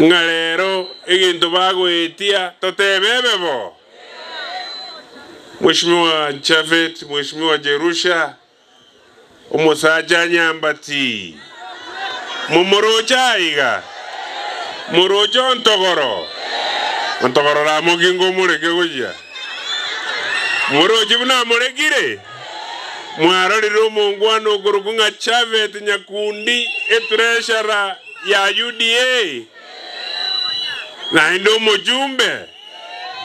Ngalero igintu bagwitia totebebebo. Mheshimiwa Chafet, Mheshimiwa Jerusha, umusaja Nyambati. Mumurocha iga. Murocho ntogoro. Ntogoro la mugingo mureke goja. Murochi buna murekire. Mwaroriro mungwano gurugunga Chafet Nyakundi treasurer ya UDA. Na ndo mujumbe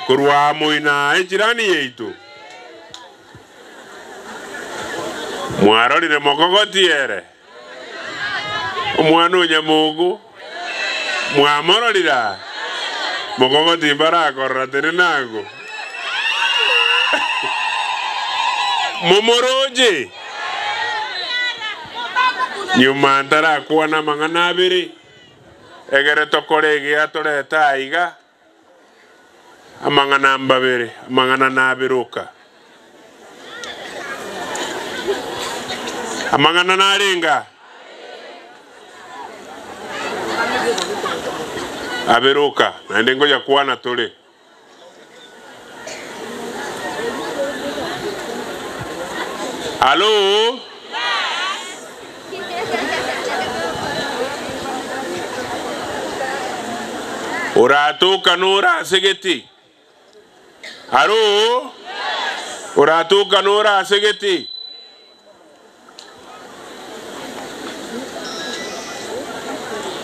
kurwa muina jirani yetu. Mwarorire mokogotiere. Omwana Nyamugu mwamororira mokogoti barakorra terenago. Momoroje nyuma ndara kuona mangana abiri egere tokorege atoreta iga amangana mbabere amangana nabiruka amangana narenga abiruka na ndengo ya kuana tole. Hello? Uratu kanura segeti. Hello? Uratu kanura segeti.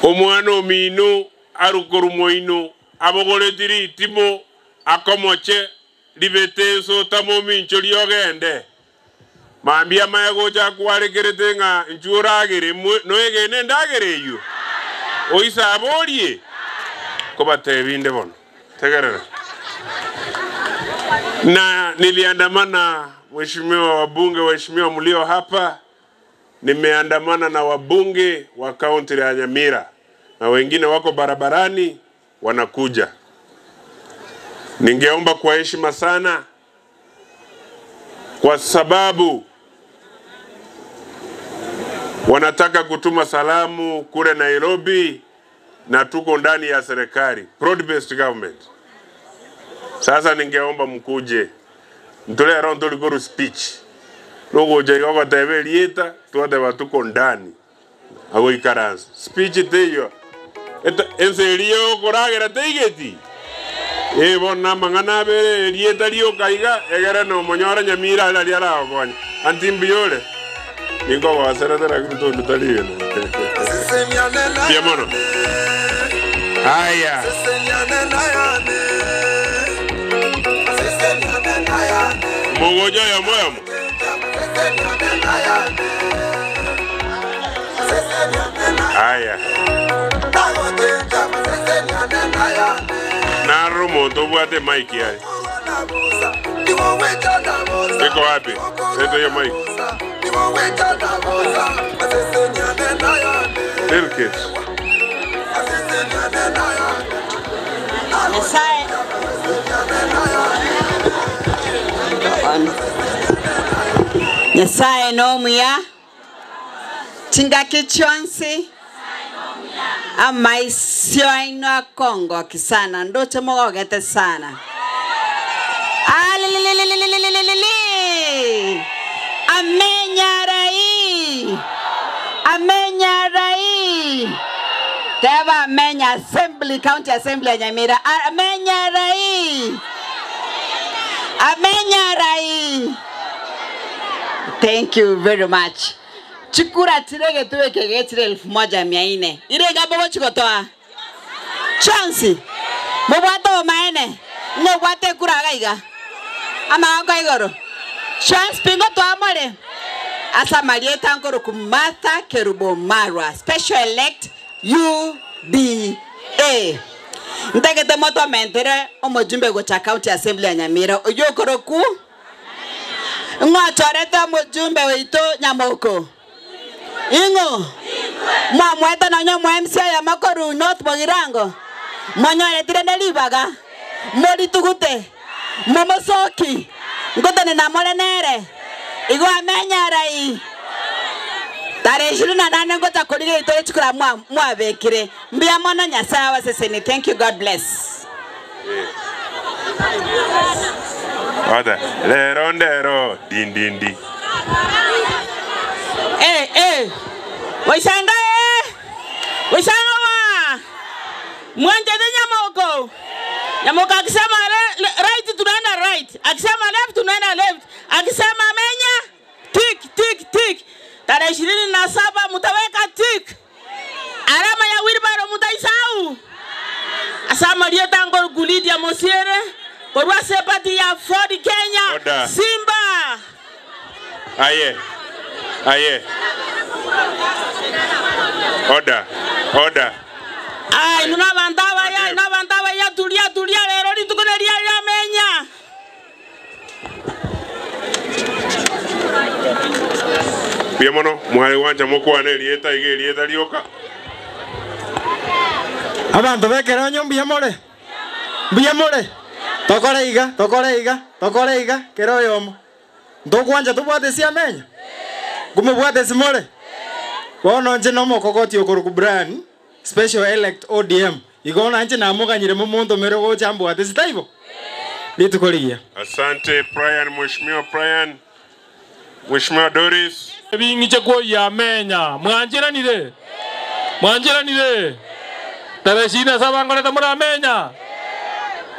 Omwano minu arukorumoino abogole timo akomoche libete so tamo mincho liogende. Mambia mayago cha kuarekerete nga njuragere no egene ndagere yu. Oisa abolie. Kobate binde bono. Tegerera. Na niliandamana waheshimiwa wabunge, waheshimiwa mlio hapa. Nimeandamana na wabunge wa kaunti ya Nyamira. Na wengine wako barabarani wanakuja. Ningeomba kwa heshima sana kwa sababu wanataka kutuma salamu kule Nairobi na tuko ndani ya serikali, broad-based government. Sasa ningeomba mkuje mtole around tolikoro speech nogo jaiwa tebelieta tuade watuko ndani ago ikaranza speech teyo enserio koragera teigeti bona mangana bere lieta lio kaiga egera no monyora Nyamira ala liala ogonya antimbiole ningo wasera tera kitu ndutaliyo biamono haya mogoja ya moyo haya naro moto buate maiki hai iko wapi eto ya maiki Delkes Nyasaye no muya Tingaki chonsi amaisio aino Kongo kisana ndote mogogete sana amenya rai teba amenya assembly county assembly ya Nyamira amenya rai. Thank you very much. Chukura tirege tuwe kegetire 1400. Irega bobo chikotoa. Chansi. Mobwato maene. Ngobwate kuraga iga. Ama anga igoro. Chance pingo to amore. Asa Marieta ngoro kumata Kerubo Marwa. Special elect UDA. Ndagete moto mentere omojumbe gocha county assembly ya Nyamira. Oyokoro ku. Ngwatoreta mojumbe weito Nyamoko. Ingo. Mweta na nyo MCA ya Makoru North Bogirango. Mwanyo etirene libaga. Mori tugute. Momosoki. Ngote ni namore nere. Igo amenya rai. Tarehe 28 ngota kulige itore chukura mwa bekire. Mbia mono Nyasaye waseseni. Thank you, God bless. Oda, lero dindindi. Waisanga wa. Mwanje de Nyamoko. Nyamoko akisema right tunaenda right. Akisema left tunaenda left. Akisema menya tik. Tarehe 27 mutaweka tik. Alama ya wheelbarrow mutaisau. Asa Maria tango gulidi ya Mosiere. Korwa sepati ya Ford Kenya. Oda. Simba. Aye. Order. Ay, nuna bantaba ya tulia lero ni tukoneria ya menya. Biamono, mwari wanja moko ane lieta lioka. Abantu bekera nyombi Mbiyamore. Tokore iga kero yomo. Ndokwanja tubwate cia menya. Gumubwate simore. Wono nje no mokogoti okuruku brand special elect ODM. Igona nje na muganyire mu muntu mere go jambo ate sitaibo. Litukoliya. Asante Mheshimiwa Doris. Bingiche kwa ya menya. Mwanjiranire. Tarehe 27 ngoleta mura menya.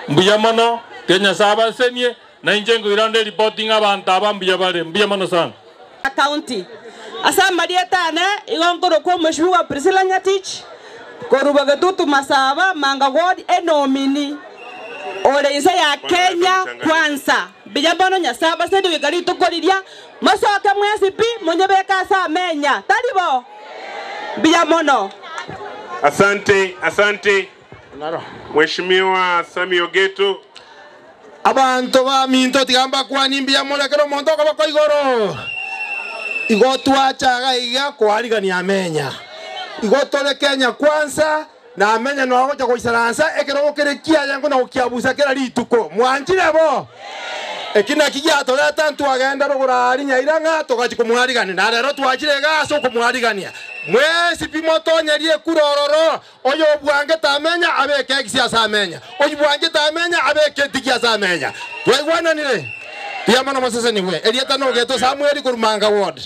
Mbiyamano Kenya saba senye na injengo irande reporting abantu abambiya bare mbiyamano sana. County. Asa Maria tane igongoro kwa Mheshimiwa Priscilla Nyatich. Korubaga tutu masaba manga ward enomini. Ole isa ya Kenya kwanza. Bijambono Nyasaba sedi wikali tukoliria. Masoke mwesipi monyebeka sa menya. Talibo. Bijamono. Asante. Mheshimiwa Sami Ogeto. Abantu ba minto tigamba kwa nimbia mole kero monto ko igoro. Igotwachaga iga kwarigania menya. Igotole Kenya kwanza na amenya no agocha kuisaransa ekero kerekia yango na ukiabusa kera lituko. Mwanjire bo. Ekina kijya tole tantu agenda rogurari nyairanga togachi kumwarigania na rero twachire gaso kumwarigania. Mwesi pimotonyerie kurororo oyo bwange tamenya abeke kisiasa amenya oyo bwange tamenya abeke tikiasa amenya twegwana nire Biamono Moses niwe Elieta no geto Samuel Kurumanga ward.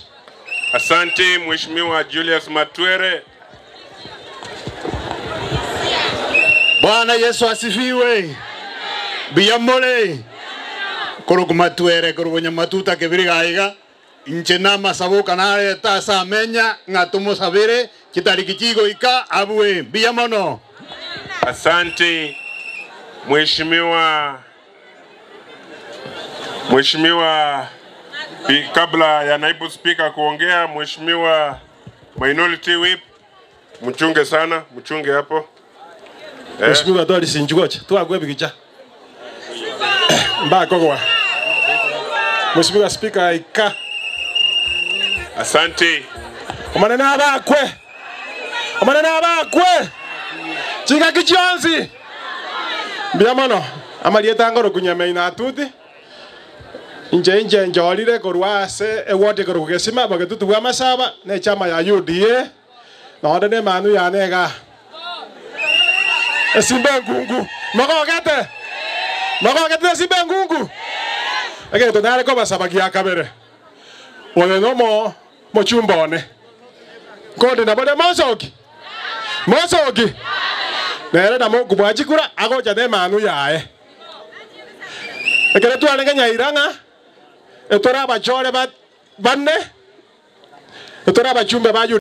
Asante Mheshimiwa Julius Matwere. Bwana Yesu asifiwe. Biamole Kurukumatwere kurunya matuta kebirigaiga inchena masabo kanale tasa menya ngatumo sabere kitariki chigo ika abwe Biamono. Asante Mheshimiwa kabla ya naibu speaker kuongea, Mheshimiwa Minority Whip, mchunge hapo. Mheshimiwa Doris Njugocha twagwe bigicha. Mbakogwa. Mheshimiwa Speaker ika. Asante. Omanana abakwe. Chika kichonzi. Biamono amalieta ngoro kunyamena atuti. Inje njolire korwase ewode korugesima bagetutu bwa masaba ne chama ya UDA. Na odene manu ya nega. Esimbe ngungu. Magogete simbe ngungu. Ege to nare ko basaba kia kabere. One no mo chumbone. Kode na bode mosogi. Nere na mo kubwaji kura agoja de manu yae. Ege tu alenge nyairanga. Etora bachore banne. Etora bachumbe baju